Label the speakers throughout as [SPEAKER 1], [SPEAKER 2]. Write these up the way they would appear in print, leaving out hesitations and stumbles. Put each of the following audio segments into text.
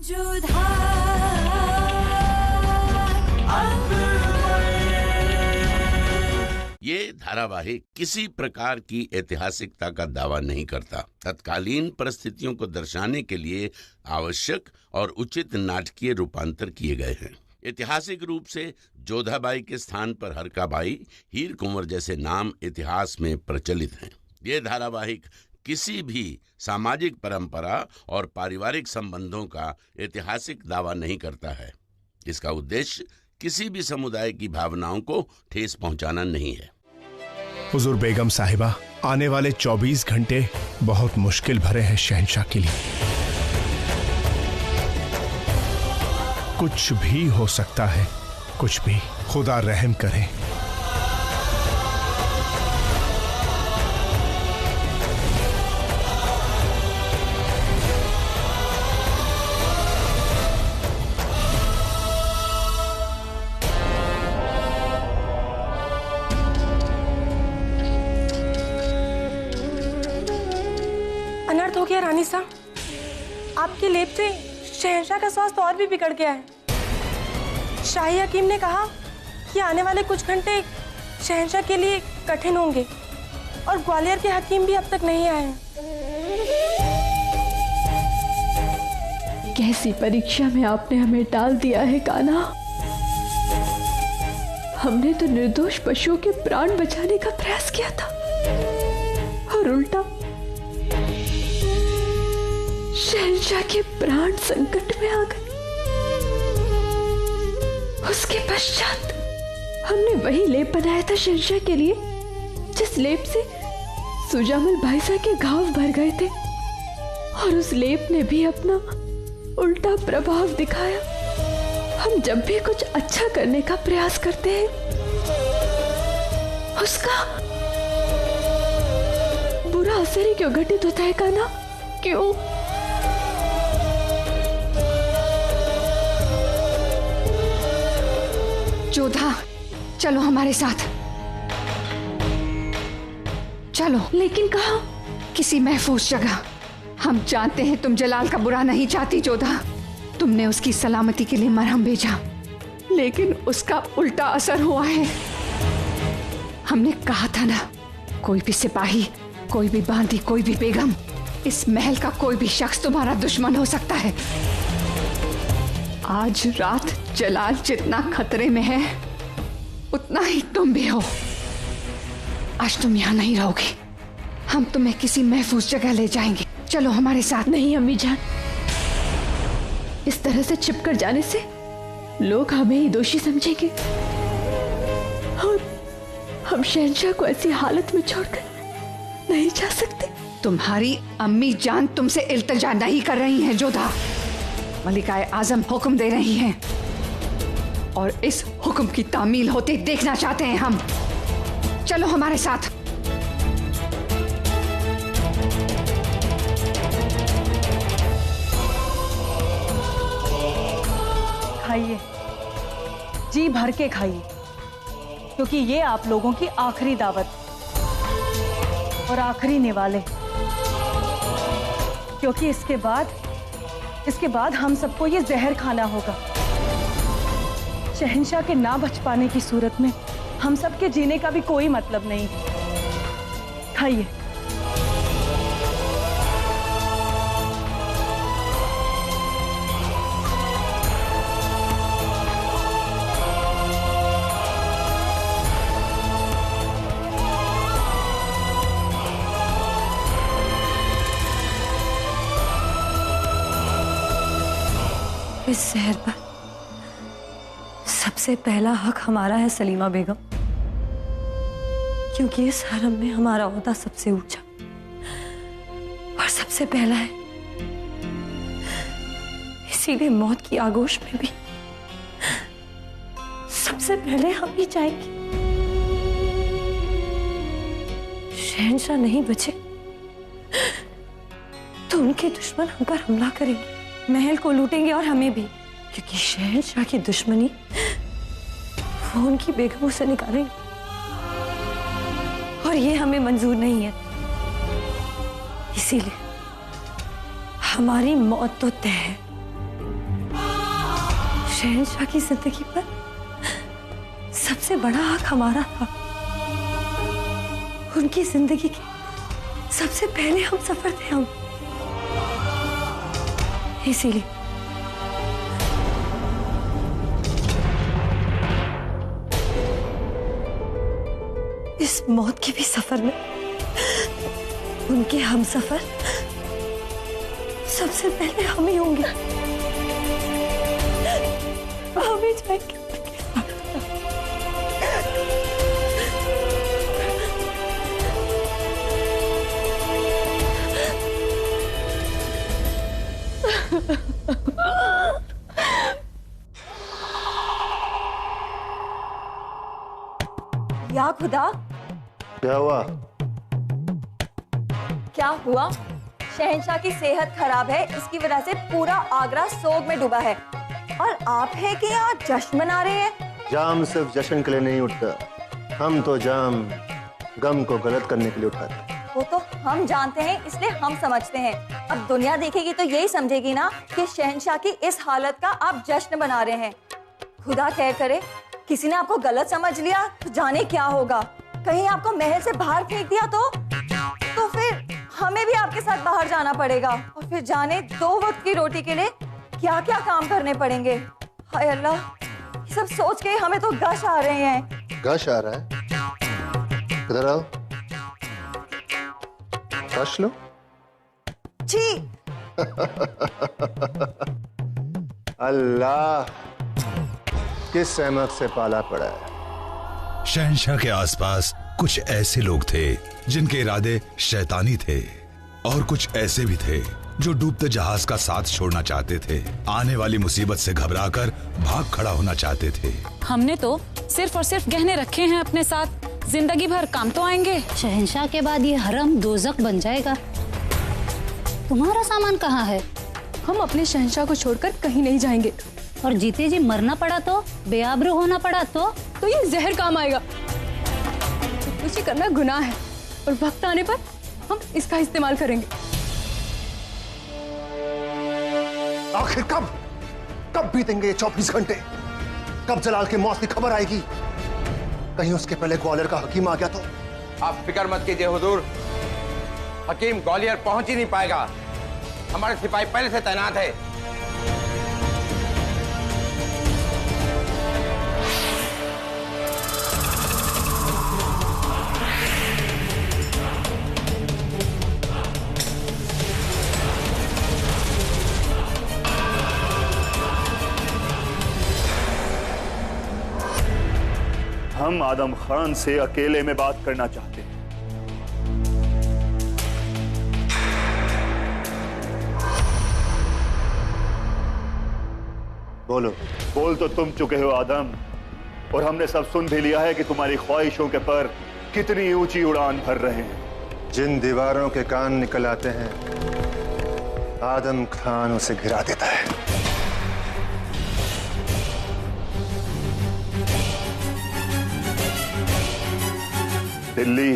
[SPEAKER 1] ये धारावाहिक किसी प्रकार की ऐतिहासिकता का दावा नहीं करता। तत्कालीन परिस्थितियों को दर्शाने के लिए आवश्यक और उचित नाटकीय रूपांतर किए गए हैं। ऐतिहासिक रूप से जोधाबाई के स्थान पर हरकाबाई, हीर कुंवर जैसे नाम इतिहास में प्रचलित हैं। ये धारावाहिक किसी भी सामाजिक परंपरा और पारिवारिक संबंधों का ऐतिहासिक दावा नहीं करता है। इसका उद्देश्य किसी भी समुदाय की भावनाओं को ठेस पहुंचाना नहीं है।
[SPEAKER 2] हुजूर बेगम साहिबा, आने वाले 24 घंटे बहुत मुश्किल भरे हैं शहंशाह के लिए। कुछ भी हो सकता है, कुछ भी। खुदा रहम करे।
[SPEAKER 3] अनर्थ हो गया रानी साहब, आपकी लेप से शहंशाह का स्वास्थ्य और भी बिगड़ गया है। शाही हकीम ने कहा कि आने वाले कुछ घंटे शहंशाह के लिए कठिन होंगे और ग्वालियर के हकीम भी अब तक नहीं आए हैं।
[SPEAKER 4] कैसी परीक्षा में आपने हमें डाल दिया है कान्हा। हमने तो निर्दोष पशुओं के प्राण बचाने का प्रयास किया था और उल्टा शहंशाह के प्राण संकट में आ गए। उसके पश्चात हमने वही लेप बनाया था शहंशाह के लिए जिस लेप से सुजामल भाईसा के घाव भर गए थे, और उस लेप ने भी अपना उल्टा प्रभाव दिखाया। हम जब भी कुछ अच्छा करने का प्रयास करते हैं उसका बुरा असर ही क्यों घटित होता है कान्हा? क्यों?
[SPEAKER 5] जोधा, चलो हमारे साथ। चलो। लेकिन कहाँ? किसी महफूज जगह। हम जानते हैं तुम जलाल का बुरा नहीं चाहती जोधा। तुमने उसकी सलामती के लिए मरहम भेजा, लेकिन उसका उल्टा असर हुआ है। हमने कहा था ना, कोई भी सिपाही, कोई भी बांदी, कोई भी बेगम, इस महल का कोई भी शख्स तुम्हारा दुश्मन हो सकता है। आज रात जलाल जितना खतरे में है उतना ही तुम भी हो। आज तुम यहाँ नहीं रहोगी, हम तुम्हें किसी महफूज जगह ले जाएंगे। चलो हमारे साथ।
[SPEAKER 4] नहीं अम्मी जान, इस तरह से छिपकर जाने से लोग हमें ही दोषी समझेंगे और हम शहंशाह को ऐसी हालत में छोड़कर नहीं जा सकते।
[SPEAKER 5] तुम्हारी अम्मी जान तुमसे इल्तिजा नहीं कर रही हैं जोधा। मलिकाए आजम हुक्म दे रही हैं और इस हुक्म की तामील होते देखना चाहते हैं हम। चलो हमारे साथ।
[SPEAKER 6] खाइए, जी भर के खाइए, क्योंकि ये आप लोगों की आखिरी दावत और आखिरी निवाले। क्योंकि इसके बाद हम सबको ये जहर खाना होगा। शहंशाह के ना बच पाने की सूरत में हम सबके जीने का भी कोई मतलब नहीं। खाइए।
[SPEAKER 3] इस शहर पर सबसे पहला हक हमारा है सलीमा बेगम, क्योंकि इस हरम में हमारा ओहदा सबसे ऊंचा और सबसे पहला है। इसीलिए मौत की आगोश में भी सबसे पहले हम ही जाएंगे। शहंशाह नहीं बचे तो उनके दुश्मन हम पर हमला करेंगे, महल को लूटेंगे और हमें भी, क्योंकि शहंशाह की दुश्मनी वो उनकी बेगमों से निकालेंगे और ये हमें मंजूर नहीं है। इसीलिए हमारी मौत तो तय है शहंशाह की जिंदगी पर सबसे बड़ा हक हमारा था। उनकी जिंदगी के सबसे पहले हम सफर थे हम। इसीलिए इस मौत के भी सफर में उनके हम सफर सबसे पहले हम ही होंगे। हम ही जाएंगे।
[SPEAKER 7] या खुदा,
[SPEAKER 8] क्या हुआ?
[SPEAKER 7] क्या हुआ? शहंशाह की सेहत खराब है, इसकी वजह से पूरा आगरा सोग में डूबा है और आप हैं कि यहाँ जश्न मना रहे हैं।
[SPEAKER 8] जाम सिर्फ जश्न के लिए नहीं उठता, हम तो जाम गम को गलत करने के लिए उठाते।
[SPEAKER 7] वो तो हम जानते हैं, इसलिए हम समझते हैं। अब दुनिया देखेगी तो यही समझेगी ना कि शहंशाह की इस हालत का आप जश्न मना रहे हैं। खुदा खैर करे, किसी ने आपको गलत समझ लिया तो जाने क्या होगा। कहीं आपको महल से बाहर फेंक दिया तो फिर हमें भी आपके साथ बाहर जाना पड़ेगा और फिर जाने 2 वक्त की रोटी के लिए क्या क्या काम करने पड़ेंगे। हाय अल्लाह, ये सब सोच के हमें तो गश आ रहे हैं।
[SPEAKER 8] गश आ रहा है? इधर आओ, गश लो।
[SPEAKER 7] जी।
[SPEAKER 8] अल्लाह, किस सहमत से पाला पड़ा है।
[SPEAKER 9] शहंशाह के आसपास कुछ ऐसे लोग थे जिनके इरादे शैतानी थे और कुछ ऐसे भी थे जो डूबते जहाज का साथ छोड़ना चाहते थे, आने वाली मुसीबत से घबराकर भाग खड़ा होना चाहते थे।
[SPEAKER 10] हमने तो सिर्फ और सिर्फ गहने रखे हैं अपने साथ, जिंदगी भर काम तो आएंगे।
[SPEAKER 11] शहंशाह के बाद ये हरम दोजक बन जाएगा। तुम्हारा सामान कहाँ है?
[SPEAKER 4] हम अपने शहंशाह को छोड़कर कहीं नहीं जाएंगे।
[SPEAKER 11] और जीते जी मरना पड़ा तो, बेआबरू होना पड़ा तो
[SPEAKER 4] ये जहर काम आएगा। खुदकुशी करना गुनाह है और वक्त आने पर हम इसका इस्तेमाल करेंगे।
[SPEAKER 8] आखिर कब बीतेंगे 24 घंटे? कब जलाल की मौत की खबर आएगी? कहीं उसके पहले ग्वालियर का हकीम आ गया तो?
[SPEAKER 12] आप फिक्र मत कीजिए हुजूर, हकीम ग्वालियर पहुंच ही नहीं पाएगा। हमारे सिपाही पहले से तैनात है।
[SPEAKER 13] हम आदम खान से अकेले में बात करना चाहते हैं।
[SPEAKER 8] बोलो।
[SPEAKER 13] बोल तो तुम चुके हो आदम, और हमने सब सुन भी लिया है कि तुम्हारी ख्वाहिशों के पर कितनी ऊंची उड़ान भर रहे हैं।
[SPEAKER 8] जिन दीवारों के कान निकल आते हैं, आदम खान उसे गिरा देता है।
[SPEAKER 13] दिल्ली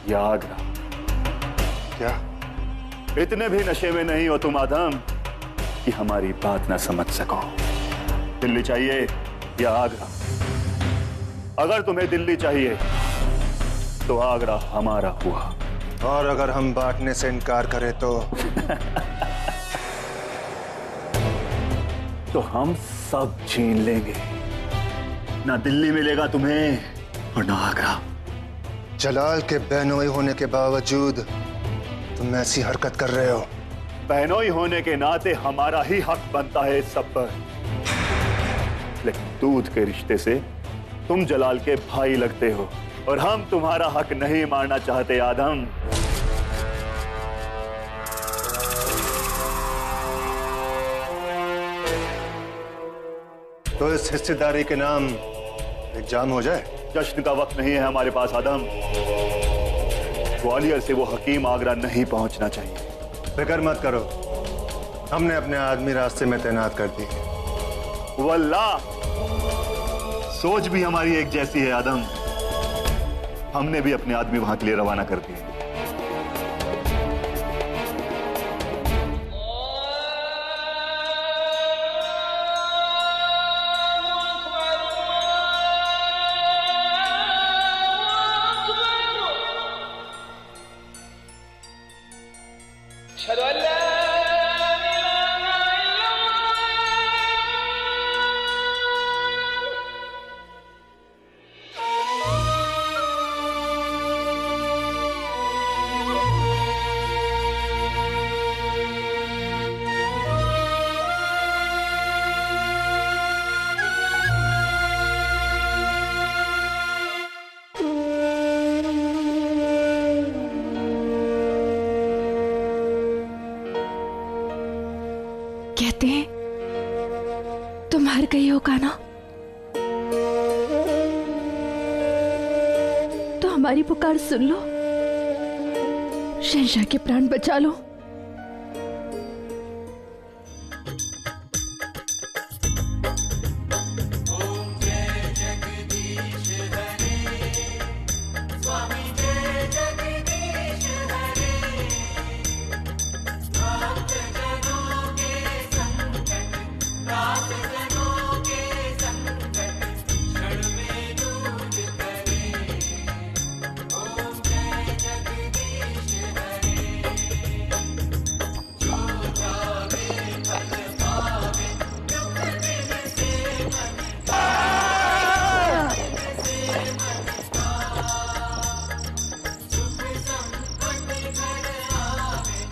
[SPEAKER 13] या आगरा?
[SPEAKER 8] क्या
[SPEAKER 13] इतने भी नशे में नहीं हो तुम आदम कि हमारी बात ना समझ सको? दिल्ली चाहिए या आगरा? अगर तुम्हें दिल्ली चाहिए तो आगरा हमारा हुआ,
[SPEAKER 8] और अगर हम बांटने से इनकार करें
[SPEAKER 13] तो हम सब छीन लेंगे। ना दिल्ली मिलेगा तुम्हें और ना आगरा।
[SPEAKER 8] जलाल के बहनोई होने के बावजूद तुम ऐसी हरकत कर रहे हो।
[SPEAKER 13] बहनोई होने के नाते हमारा ही हक बनता है इस सब पर, लेकिन दूध के रिश्ते से तुम जलाल के भाई लगते हो और हम तुम्हारा हक नहीं मारना चाहते आदम।
[SPEAKER 8] तो इस हिस्सेदारी के नाम एक जाम हो जाए।
[SPEAKER 13] जश्न का वक्त नहीं है हमारे पास आदम। ग्वालियर से वो हकीम आगरा नहीं पहुंचना चाहिए।
[SPEAKER 8] फिक्र मत करो, हमने अपने आदमी रास्ते में तैनात कर दिए।
[SPEAKER 13] वल्लाह, सोच भी हमारी एक जैसी है आदम। हमने भी अपने आदमी वहां के लिए रवाना कर दिए।
[SPEAKER 4] कहते हैं तुम हार गई हो कान्हा, तो हमारी पुकार सुन लो, शहंशाह के प्राण बचा लो।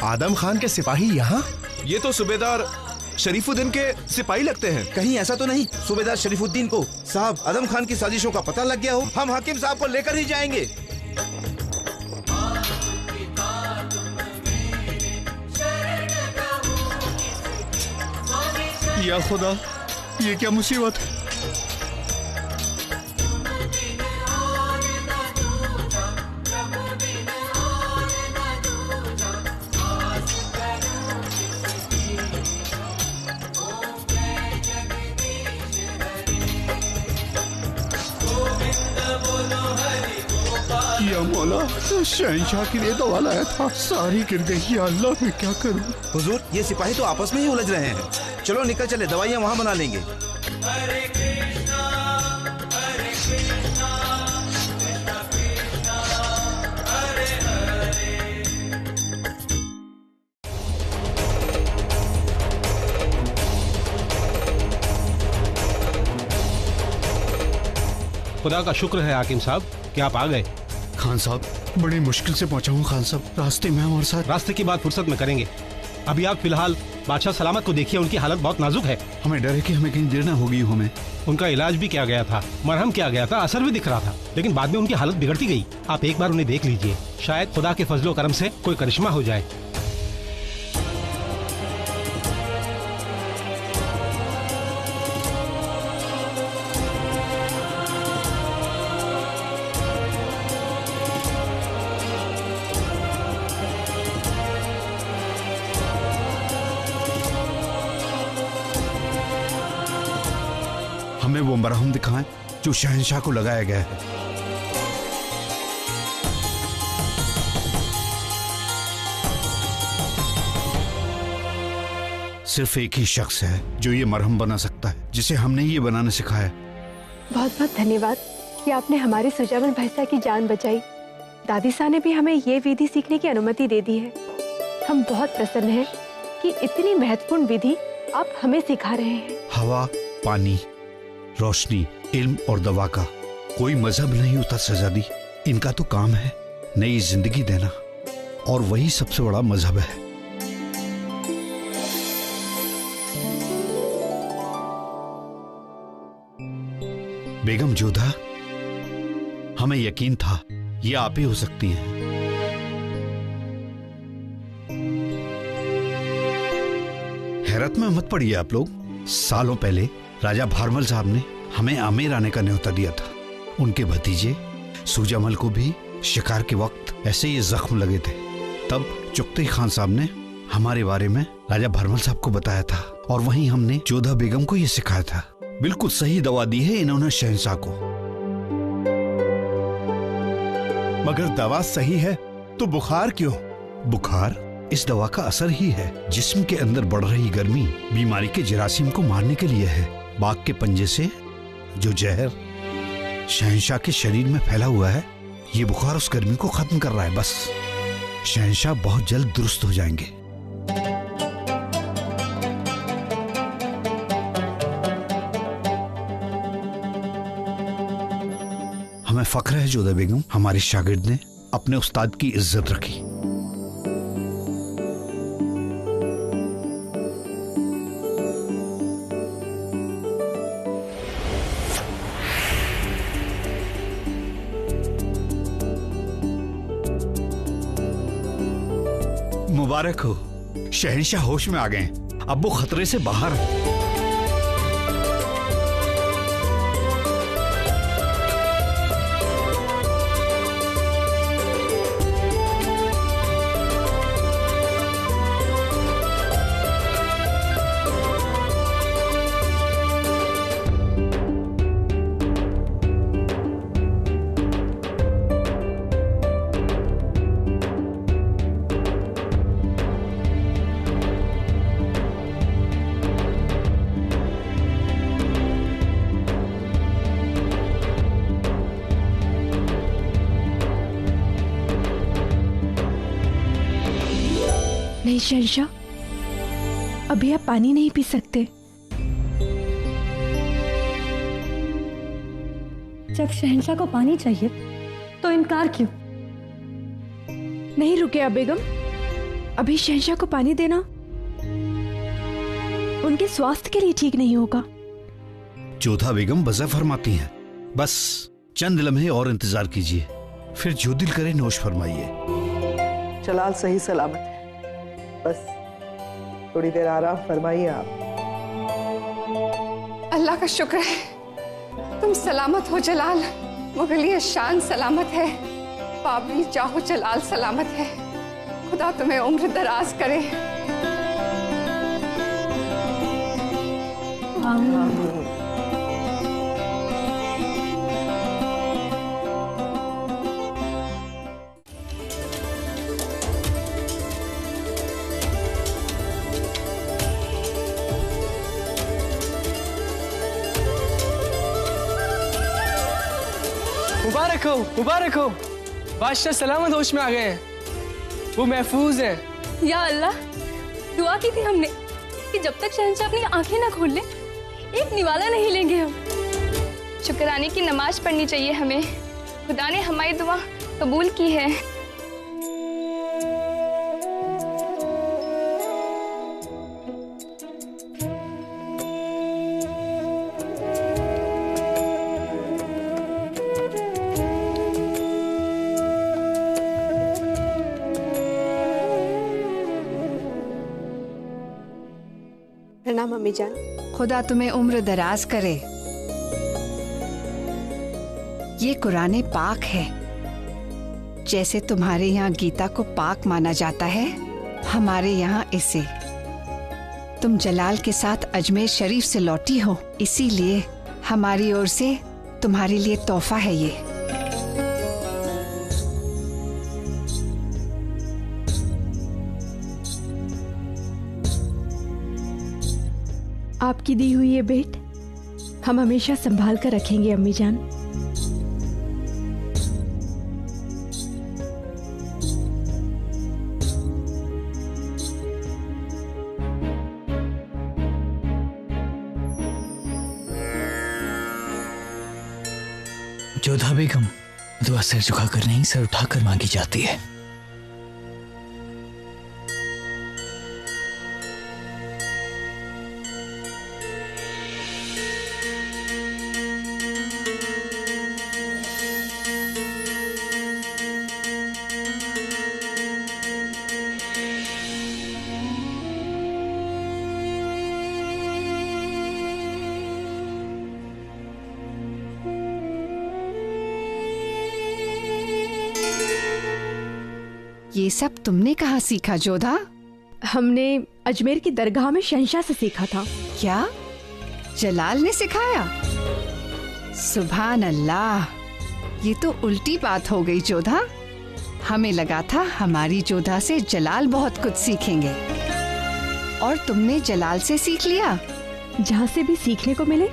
[SPEAKER 2] आदम खान के सिपाही यहाँ?
[SPEAKER 14] ये तो सूबेदार शरीफुद्दीन के सिपाही लगते हैं।
[SPEAKER 15] कहीं ऐसा तो नहीं सूबेदार शरीफुद्दीन को साहब आदम खान की साजिशों का पता लग गया हो? हम हाकिम साहब को लेकर ही जाएंगे।
[SPEAKER 9] या खुदा, ये क्या मुसीबत है?
[SPEAKER 14] या मौला, शहंशाह के लिए दवा लाया था, सारी गिर गई। या अल्लाह, मैं क्या करूं?
[SPEAKER 15] हुजूर, ये सिपाही तो आपस में ही उलझ रहे हैं। चलो निकल चले, दवाइयाँ वहाँ बना लेंगे।
[SPEAKER 16] खुदा का शुक्र है हाकिम साहब कि आप आ गए।
[SPEAKER 14] खान साहब, बड़ी मुश्किल से पहुंचा हूँ। खान साहब, रास्ते में हमारे साथ।
[SPEAKER 16] रास्ते की बात फुर्सत में करेंगे। अभी आप फिलहाल बादशाह सलामत को देखिए, उनकी हालत बहुत नाजुक है।
[SPEAKER 14] हमें डर है कि हमें कहीं देर न होगी। हमें
[SPEAKER 16] उनका इलाज भी किया गया था, मरहम किया गया था, असर भी दिख रहा था, लेकिन बाद में उनकी हालत बिगड़ती गई। आप एक बार उन्हें देख लीजिए, शायद खुदा के फजलो करम से कोई करिश्मा हो जाए।
[SPEAKER 14] हमें वो मरहम दिखाएं जो शहंशाह को लगाया गया है। सिर्फ एक ही शख्स है जो ये मरहम बना सकता है, जिसे हमने ये बनाना सिखाया।
[SPEAKER 4] बहुत बहुत धन्यवाद कि आपने हमारे सुजामल भाईसा की जान बचाई। दादी साहब ने भी हमें ये विधि सीखने की अनुमति दे दी है। हम बहुत प्रसन्न हैं कि इतनी महत्वपूर्ण विधि आप हमें सिखा रहे हैं।
[SPEAKER 14] हवा, पानी, रोशनी, इल्म और दवा का कोई मजहब नहीं उतर सजादी। इनका तो काम है नई जिंदगी देना, और वही सबसे बड़ा मजहब है। बेगम जोधा, हमें यकीन था ये आप ही हो सकती हैं। हैरत में मत पड़िए आप लोग। सालों पहले राजा भारमल साहब ने हमें आमेर आने का न्योता दिया था। उनके भतीजे सूजामल को भी शिकार के वक्त ऐसे ही जख्म लगे थे। तब चुगताई खान साहब ने हमारे बारे में राजा भारमल साहब को बताया था, और वहीं हमने जोधा बेगम को ये सिखाया था। बिल्कुल सही दवा दी है इन्होंने शहंशाह को।
[SPEAKER 2] मगर दवा सही है तो बुखार क्यों?
[SPEAKER 14] बुखार इस दवा का असर ही है। जिस्म के अंदर बढ़ रही गर्मी बीमारी के जरासीम को मारने के लिए है। बाघ के पंजे से जो जहर शहंशाह के शरीर में फैला हुआ है, ये बुखार उस गर्मी को खत्म कर रहा है। बस शहंशाह बहुत जल्द दुरुस्त हो जाएंगे। हमें फख्र है जोधा बेगम, हमारे शागिर्द ने अपने उस्ताद की इज्जत रखी। मुबारक हो शहंशाह होश में आ गए, अब वो खतरे से बाहर हैं।
[SPEAKER 4] नहीं शहंशाह, अभी आप पानी नहीं पी सकते।
[SPEAKER 17] जब शहंशाह को पानी चाहिए तो इनकार क्यों?
[SPEAKER 4] नहीं रुकिया बेगम, अभी शहंशाह को पानी देना उनके स्वास्थ्य के लिए ठीक नहीं होगा।
[SPEAKER 14] जोधा बेगम वज़ा फरमाती हैं, बस चंद लम्हे और इंतजार कीजिए, फिर जो दिल करे नोश फरमाइए।
[SPEAKER 18] जलाल सही सलामत है, बस थोड़ी देर आराम फरमाइए आप।
[SPEAKER 5] अल्लाह का शुक्र है तुम सलामत हो जलाल। मुगलिया शान सलामत है, बाबरी जाहो जलाल सलामत है। खुदा तुम्हें उम्र दराज करे।
[SPEAKER 18] आमीन।
[SPEAKER 19] मुबारक हो, मुबारक हो, बादशाह सलामत होश में आ गए हैं, वो महफूज हैं।
[SPEAKER 3] या अल्लाह, दुआ की थी हमने कि जब तक शहंशाह अपनी आंखें ना खोल ले एक निवाला नहीं लेंगे हम।
[SPEAKER 20] शुक्राने की नमाज पढ़नी चाहिए हमें, खुदा ने हमारी दुआ कबूल की है।
[SPEAKER 4] प्रणाम अम्मी जान।
[SPEAKER 5] खुदा तुम्हें उम्र दराज करे। ये कुरान पाक है, जैसे तुम्हारे यहाँ गीता को पाक माना जाता है, हमारे यहाँ इसे। तुम जलाल के साथ अजमेर शरीफ से लौटी हो, इसीलिए हमारी ओर से तुम्हारे लिए तोहफा है ये।
[SPEAKER 4] आपकी दी हुई ये भेंट हम हमेशा संभाल कर रखेंगे अम्मी जान।
[SPEAKER 21] जोधा बेगम, दुआ सिर झुकाकर नहीं सर उठाकर मांगी जाती है।
[SPEAKER 5] ये सब तुमने कहाँ सीखा जोधा?
[SPEAKER 4] हमने अजमेर की दरगाह में शहंशाह से सीखा था।
[SPEAKER 5] क्या जलाल ने सिखाया? सुभान अल्लाह, ये तो उल्टी बात हो गई जोधा। हमें लगा था हमारी जोधा से जलाल बहुत कुछ सीखेंगे, और तुमने जलाल से सीख लिया।
[SPEAKER 4] जहाँ से भी सीखने को मिले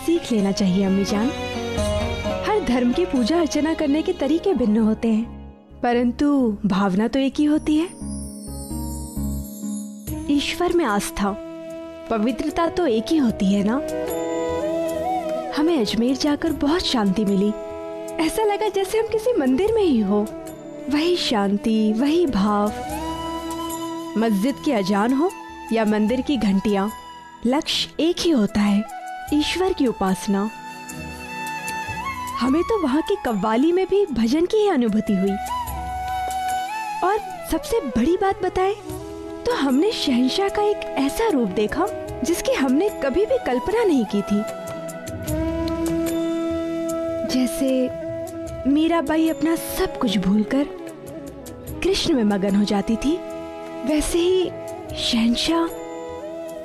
[SPEAKER 4] सीख लेना चाहिए अम्मी जान। हर धर्म की पूजा अर्चना करने के तरीके भिन्न होते हैं, परंतु भावना तो एक ही होती है। ईश्वर में आस्था, पवित्रता तो एक ही होती है ना। हमें अजमेर जाकर बहुत शांति मिली। ऐसा लगा जैसे हम किसी मंदिर में ही हो। वही शांति, वही भाव। मस्जिद की अजान हो या मंदिर की घंटियां, लक्ष्य एक ही होता है, ईश्वर की उपासना। हमें तो वहां की कव्वाली में भी भजन की ही अनुभूति हुई। और सबसे बड़ी बात बताएं तो हमने शहंशाह का एक ऐसा रूप देखा जिसकी हमने कभी भी कल्पना नहीं की थी। जैसे मीराबाई अपना सब कुछ भूलकर कृष्ण में मगन हो जाती थी, वैसे ही शहंशाह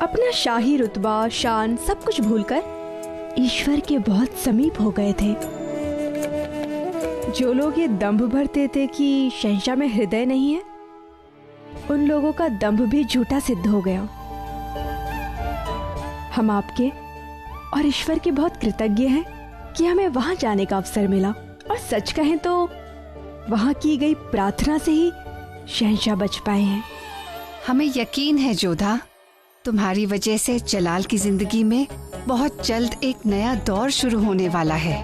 [SPEAKER 4] अपना शाही रुतबा, शान सब कुछ भूलकर ईश्वर के बहुत समीप हो गए थे। जो लोग ये दंभ भरते थे कि शहंशाह में हृदय नहीं है, उन लोगों का दंभ भी झूठा सिद्ध हो गया। हम आपके और ईश्वर के बहुत कृतज्ञ हैं कि हमें वहां जाने का अवसर मिला, और सच कहें तो वहां की गई प्रार्थना से ही शहंशाह बच पाए हैं।
[SPEAKER 5] हमें यकीन है जोधा, तुम्हारी वजह से जलाल की जिंदगी में बहुत जल्द एक नया दौर शुरू होने वाला है।